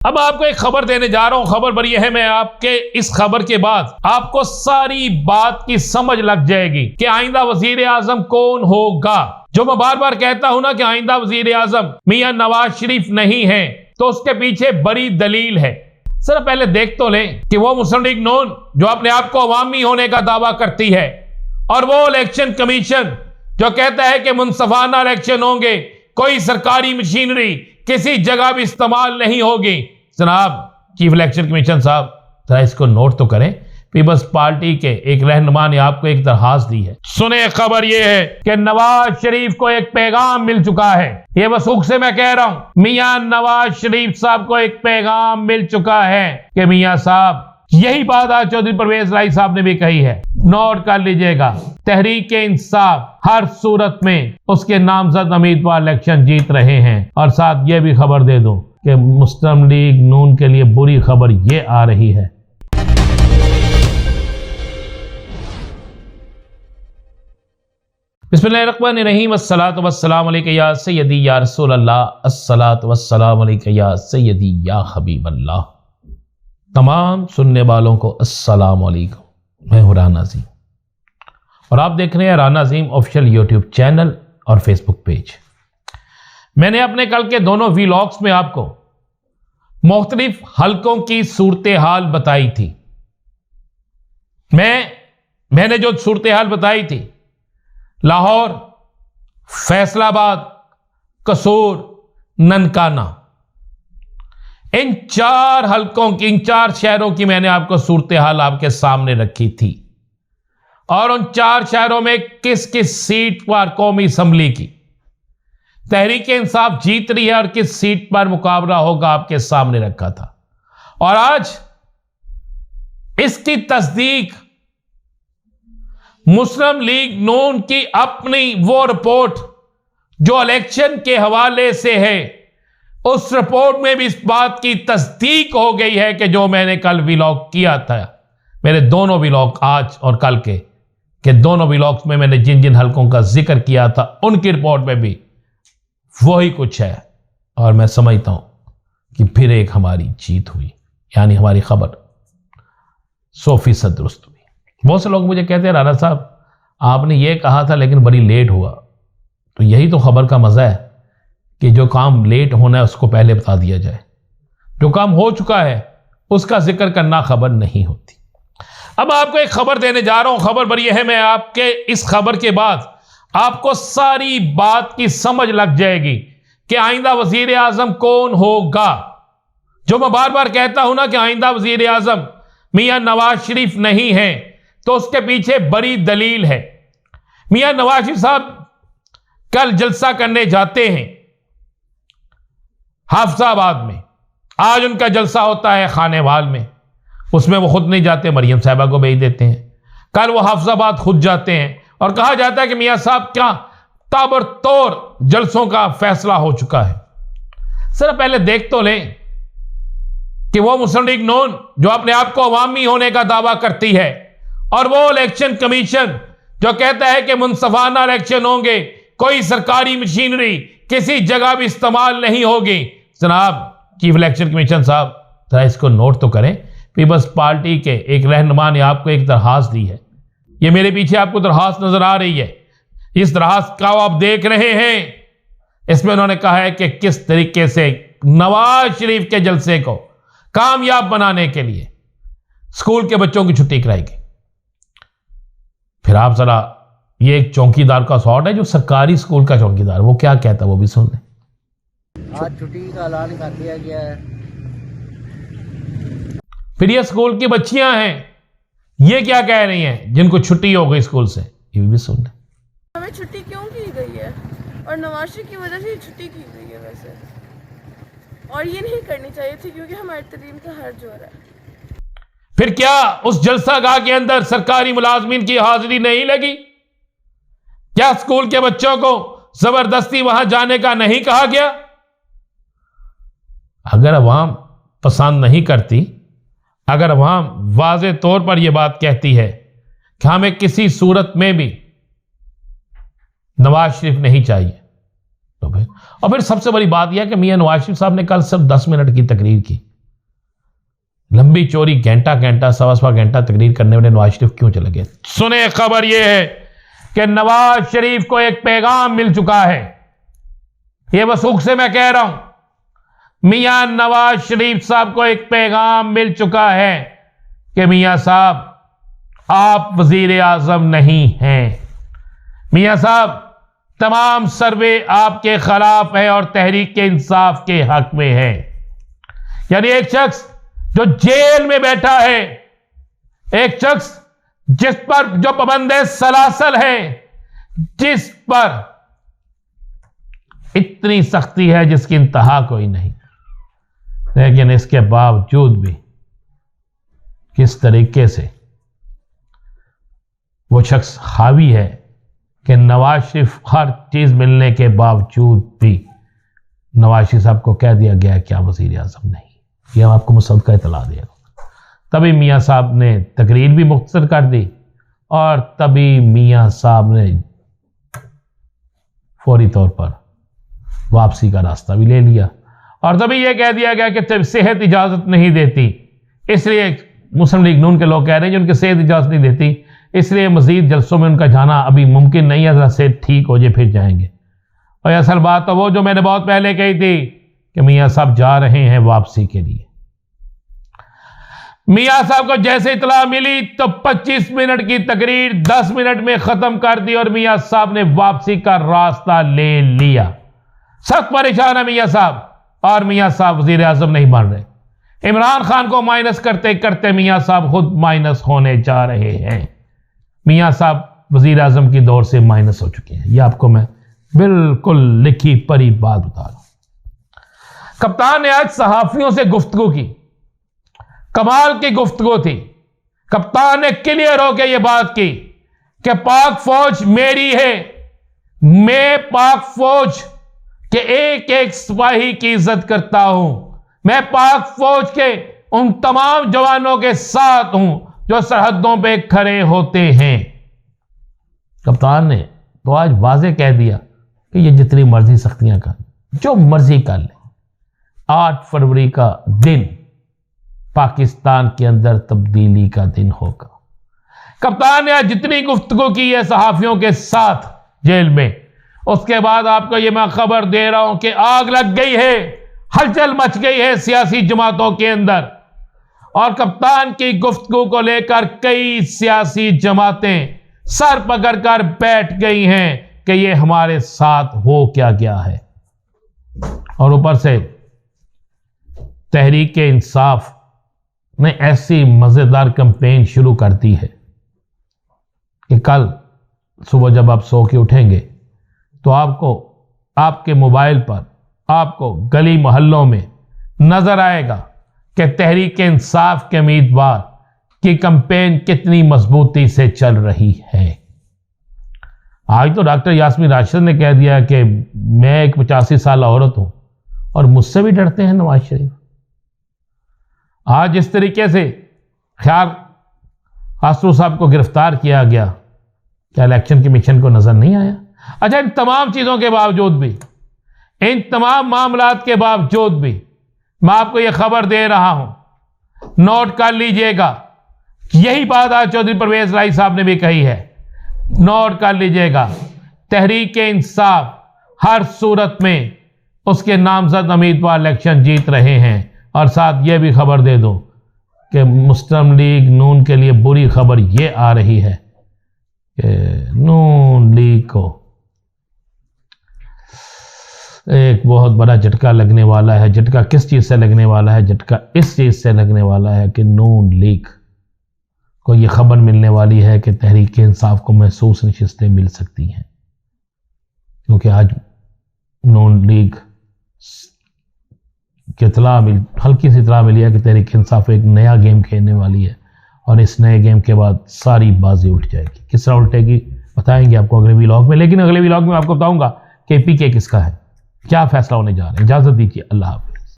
अब आपको एक खबर देने जा रहा हूं। खबर बड़ी है, मैं आपके इस खबर के बाद आपको सारी बात की समझ लग जाएगी कि आइंदा वजीर आजम कौन होगा। जो मैं बार बार कहता हूं ना कि आइंदा वजीर आजम मियां नवाज शरीफ नहीं है, तो उसके पीछे बड़ी दलील है। सर पहले देख तो लें कि वो मुस्लिम लीग नून जो अपने आप को अवामी होने का दावा करती है, और वो इलेक्शन कमीशन जो कहता है कि मुनसफाना इलेक्शन होंगे, कोई सरकारी मशीनरी किसी जगह भी इस्तेमाल नहीं होगी। जनाब चीफ इलेक्शन कमीशन साहब, जरा इसको नोट तो करें। पीपल्स पार्टी के एक रहनुमा ने आपको एक दरखास्त दी है। सुने, खबर यह है कि नवाज शरीफ को एक पैगाम मिल चुका है। ये वसूख से मैं कह रहा हूं, मियां नवाज शरीफ साहब को एक पैगाम मिल चुका है कि मियां साहब, यही बात आज चौधरी परवेज राय साहब ने भी कही है, नोट कर लीजिएगा। तहरीक इंसाफ हर सूरत में उसके नामजद उम्मीदवार इलेक्शन जीत रहे हैं। और साथ ये भी खबर दे दूं कि मुस्लिम लीग नून के लिए बुरी खबर ये आ रही है। बिस्मिल्लाहिर्रहमानिर्रहीम, अस्सलातु वस्सलामु अलैका या सय्यदी या रसूल अल्लाह, अस्सलातु वस्सलामु अलैका या सय्यदी या हबीब अल्लाह। तमाम सुनने वालों को अस्सलाम वालेकुम। मैं हूं राना अज़ीम और आप देख रहे हैं राना अज़ीम ऑफिशियल यूट्यूब चैनल और फेसबुक पेज। मैंने अपने कल के दोनों व्लॉग्स में आपको मुख्तलिफ हलकों की सूरत हाल बताई थी। मैंने जो सूरत हाल बताई थी, लाहौर, फैसलाबाद, कसूर, ननकाना, इन चार हलकों की, इन चार शहरों की मैंने आपको सूरत हाल आपके सामने रखी थी। और उन चार शहरों में किस किस सीट पर कौमी असम्बली की तहरीक इंसाफ जीत रही है और किस सीट पर मुकाबला होगा आपके सामने रखा था। और आज इसकी तस्दीक मुस्लिम लीग नून की अपनी वो रिपोर्ट जो इलेक्शन के हवाले से है, उस रिपोर्ट में भी इस बात की तस्दीक हो गई है कि जो मैंने कल व्लॉग किया था, मेरे दोनों व्लॉग आज और कल के दोनों व्लॉग्स में मैंने जिन जिन हलकों का जिक्र किया था, उनकी रिपोर्ट में भी वही कुछ है। और मैं समझता हूं कि फिर एक हमारी जीत हुई, यानी हमारी खबर 100% दुरुस्त हुई। बहुत से लोग मुझे कहते हैं राना साहब आपने ये कहा था लेकिन बड़ी लेट हुआ। तो यही तो खबर का मजा है कि जो काम लेट होना है उसको पहले बता दिया जाए, जो काम हो चुका है उसका जिक्र करना खबर नहीं होती। अब आपको एक खबर देने जा रहा हूं। खबर बड़ी है, मैं आपके इस खबर के बाद आपको सारी बात की समझ लग जाएगी कि आइंदा वजीर आजम कौन होगा। जो मैं बार बार कहता हूं ना कि आइंदा वजीर आजम मियां नवाज शरीफ नहीं है, तो उसके पीछे बड़ी दलील है। मियां नवाज शरीफ साहब कल जलसा करने जाते हैं हाफजाबाद में। आज उनका जलसा होता है खानेवाल में, उसमें वो खुद नहीं जाते, मरियम साहिबा को भेज देते हैं। कल वो हाफजाबाद खुद जाते हैं और कहा जाता है कि मियां साहब क्या ताबड़तोड़ जलसों का फैसला हो चुका है। सर पहले देख तो लें कि वो मुस्लिम लीग नून जो अपने आप को अवामी होने का दावा करती है, और वो इलेक्शन कमीशन जो कहता है कि मुनसफाना इलेक्शन होंगे, कोई सरकारी मशीनरी किसी जगह भी इस्तेमाल नहीं होगी। जनाब चीफ इलेक्शन कमीशन साहब, जरा इसको नोट तो करें। पीपल्स पार्टी के एक रहनुमा ने आपको एक दरखास्त दी है। ये मेरे पीछे आपको दरखास्त नजर आ रही है। इस दरखास्त का आप देख रहे हैं, इसमें उन्होंने कहा है कि किस तरीके से नवाज शरीफ के जलसे को कामयाब बनाने के लिए स्कूल के बच्चों की छुट्टी कराई गई। फिर आप जरा, ये एक चौकीदार का शॉट है, जो सरकारी स्कूल का चौकीदार, वो क्या कहता है वो भी सुन लें। आज छुट्टी का ऐलान कर दिया गया है। फिर ये स्कूल की बच्चियां हैं, ये क्या कह रही हैं जिनको छुट्टी हो गई स्कूल से, ये भी सुन लें। हमें छुट्टी क्यों की गई है और नवाज शरीफ की वजह से छुट्टी की गई है वैसे, और ये नहीं करनी चाहिए थी क्योंकि हमारी तलीम का हर्ज हो रहा है। फिर क्या उस जलसागाह के अंदर सरकारी मुलाजमीन की हाजिरी नहीं लगी? क्या स्कूल के बच्चों को जबरदस्ती वहां जाने का नहीं कहा गया? अगर अवाम पसंद नहीं करती, अगर अवाम वाज़े तौर पर यह बात कहती है कि हमें किसी सूरत में भी नवाज शरीफ नहीं चाहिए, तो फिर सबसे बड़ी बात यह कि मियां नवाज शरीफ साहब ने कल सिर्फ 10 मिनट की तकरीर की। लंबी चौड़ी घंटा घंटा सवा सवा घंटा तकरीर करने वाले नवाज शरीफ क्यों चले गए? सुने, खबर यह है कि नवाज शरीफ को एक पैगाम मिल चुका है। यह वसूख से मैं कह रहा हूं, मियां नवाज शरीफ साहब को एक पैगाम मिल चुका है कि मियां साहब आप वजीर आजम नहीं हैं। मियां साहब तमाम सर्वे आपके खिलाफ है और तहरीक इंसाफ के हक में है। यानी एक शख्स जो जेल में बैठा है, एक शख्स जिस पर जो पाबंदे सलासल है, जिस पर इतनी सख्ती है जिसकी इंतहा कोई नहीं, लेकिन इसके बावजूद भी किस तरीके से वो शख्स हावी है कि नवाज शरीफ हर चीज मिलने के बावजूद भी नवाज शरीफ साहब को कह दिया गया कि आप वजीर आजम नहीं। यह हम आपको मुसद्दक़ा इतला दिया। तभी मियाँ साहब ने तकरीर भी मुख्तसर कर दी और तभी मियाँ साहब ने फौरी तौर पर वापसी का रास्ता भी ले लिया और तभी यह कह दिया गया कि सेहत इजाजत नहीं देती, इसलिए मुस्लिम लीग नून के लोग कह रहे हैं कि उनकी सेहत इजाजत नहीं देती, इसलिए मजीद जलसों में उनका जाना अभी मुमकिन नहीं है, जरा सेहत ठीक हो जाए फिर जाएंगे। और असल बात तो वो जो मैंने बहुत पहले कही थी कि मियाँ साहब जा रहे हैं वापसी के लिए। मियाँ साहब को जैसे इतला मिली तो 25 मिनट की तकरीर 10 मिनट में खत्म कर दी और मियाँ साहब ने वापसी का रास्ता ले लिया। सख्त परेशान है मियाँ साहब और मियाँ साहब वजीर आजम नहीं बन रहे। इमरान खान को माइनस करते करते मियाँ साहब खुद माइनस होने जा रहे हैं। मियाँ साहब वजीर आजम की दौर से माइनस हो चुके हैं। यह आपको मैं बिल्कुल लिखी पढ़ी बात बता रहा हूं। कप्तान ने आज सहाफियों से गुफ्तगू की, कमाल की गुफ्तगू थी। कप्तान ने क्लियर होकर यह बात की कि पाक फौज मेरी है, मैं पाक फौज के एक एक सिपाही की इज्जत करता हूं, मैं पाक फौज के उन तमाम जवानों के साथ हूं जो सरहदों पे खड़े होते हैं। कप्तान ने तो आज वाजे कह दिया कि ये जितनी मर्जी सख्तियां कर, जो मर्जी कर ले, 8 फरवरी का दिन पाकिस्तान के अंदर तब्दीली का दिन होगा। कप्तान ने आज जितनी गुफ्तगू की है सहाफियों के साथ जेल में, उसके बाद आपको ये मैं खबर दे रहा हूं कि आग लग गई है, हलचल मच गई है सियासी जमातों के अंदर और कप्तान की गुफ्तगू को लेकर कई सियासी जमातें सर पकड़कर बैठ गई हैं कि ये हमारे साथ हो क्या गया है। और ऊपर से तहरीक इंसाफ ने ऐसी मजेदार कैंपेन शुरू कर दी है कि कल सुबह जब आप सो के उठेंगे तो आपको आपके मोबाइल पर आपको गली मोहल्लों में नजर आएगा कि तहरीक इंसाफ के उम्मीदवार की कैंपेन कितनी मजबूती से चल रही है। आज तो डॉक्टर यास्मीन राशिद ने कह दिया कि मैं एक 85 साल औरत हूं और मुझसे भी डरते हैं नवाज शरीफ। आज इस तरीके से ख्याल आसरू साहब को गिरफ्तार किया गया, क्या इलेक्शन कमीशन को नजर नहीं आया? अच्छा, इन तमाम चीजों के बावजूद भी, इन तमाम मामलात के बावजूद भी मैं आपको यह खबर दे रहा हूं, नोट कर लीजिएगा। यही बात आज चौधरी परवेज राय साहब ने भी कही है, नोट कर लीजिएगा। तहरीक इंसाफ हर सूरत में उसके नामजद उम्मीदवार इलेक्शन जीत रहे हैं। और साथ यह भी खबर दे दो कि मुस्लिम लीग नून के लिए बुरी खबर यह आ रही है कि नून लीग को एक बहुत बड़ा झटका लगने वाला है। झटका किस चीज से लगने वाला है? झटका इस चीज से लगने वाला है कि नून लीग को यह खबर मिलने वाली है कि तहरीक इंसाफ को महसूस नशिस्तें मिल सकती हैं, क्योंकि आज नून लीग की हल्की सी इतला मिली है कि तहरीक इंसाफ एक नया गेम खेलने वाली है और इस नए गेम के बाद सारी बाजी उठ जाएगी। किस तरह उल्टेगी बताएंगे आपको अगले व्लॉग में, लेकिन अगले व्लॉग में आपको बताऊंगा कि पीके किसका है, क्या फैसला होने जा रहा है। इजाजत दीजिए, अल्लाह हाफ़िज़।